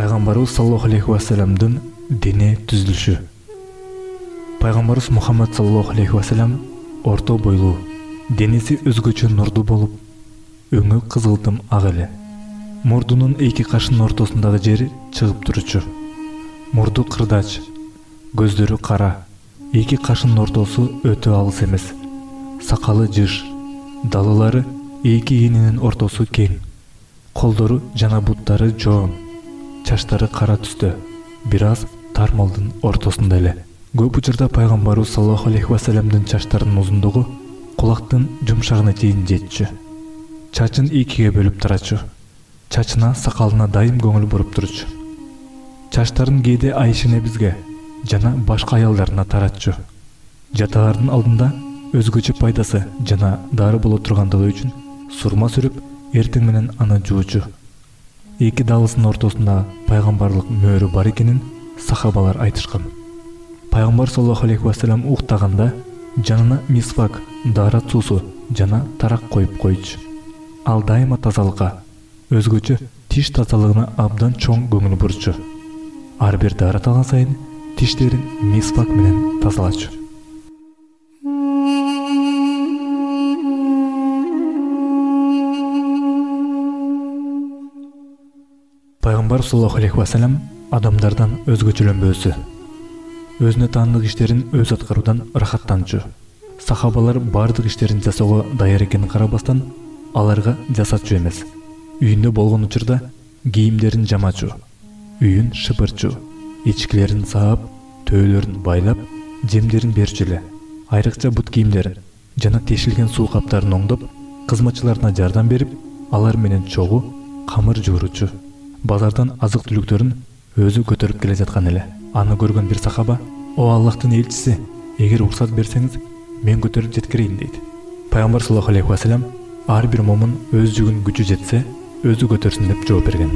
Пайгамбарыбыз саллаллаху алейхи ва салламдын дине түзүлүшү. Пайгамбарыбыз Мухаммад саллаллаху алейхи ва саллям орто бойлуу, денеси өзгөчө нурдуу болуп, өңү кызгылтым ак эле. Мурдунун эки кашынын ортосундагы жери чыгып турчу. Мурду кырдач, көздөрү кара, эки кашынын ортосу өтө алыс эмес. Сакалы жыш, далылары эки энинин ортосу кең. Колдору жана буттары жоон, чачтары кара түстө, бир аз тармалдын ортосунда эле. Көп учурда пайгамбарыбыз саллаллаху алейхи ва салламдын чачтарынын узундугу кулактын жумшагына чейин жетчү. Чачын экиге бөлүп турачу. Чачына, сакалына дайым көңүл буруп турчу. Чачтарын кээде Айша энебизге жана башка аялдарына таратчу. Жатаардын алдында өзгөчө пайдасы жана дары боло тургандыгы үчүн сурма сүрүп, эртең менен аны жуучу. Эки далысынын ортосунда пайгамбарлык мөөрү бар экенин сахабалар айтышкан. Пайгамбар саллаллаху алейхи ва саллям уктаганда жанына мисвак, даарат суусу жана тарак коюп койчу. Ал дайыма тазалыкка, өзгөчө тиш тазалыгына абдан чоң көңүл бурчу. Ар бир даарат алган сайын тиштерин мисвак менен тазалачу. Пайгамбар саллаллаху алейхи ва саллям адамдардан өзгөчөлөнбөөсү. Өзүнө таандык иштерин өзү аткаруудан ырахаттанчу. Сахабалар бардык иштерин жасоого даяр экенин карабастан, аларга жасатчу эмес. Үйүндө болгон учурда кийимдерин жамачу, үйүн шыпырчу, ичкилерин саап, төөлөрүн байлап, жемдерин берчү эле. Айрыкча бут кийимдерин жана тешилген суу каптарын оңдоп, кызматчыларына жардам берип, алар менен чогуу камыр жууручу. Базардан азык-түлүктөрүн өзү көтөрүп келе жаткан эле. Аны көргөн бир сахаба: "О Аллахтын элчиси, эгер уруксат берсеңиз, мен көтөрүп жеткирейин" дейт. Пайгамбар саллаллаху алейхи ва саллям ар бир момун өз жүгүн күчү жетсе, өзү көтөрсүн деп жооп берген.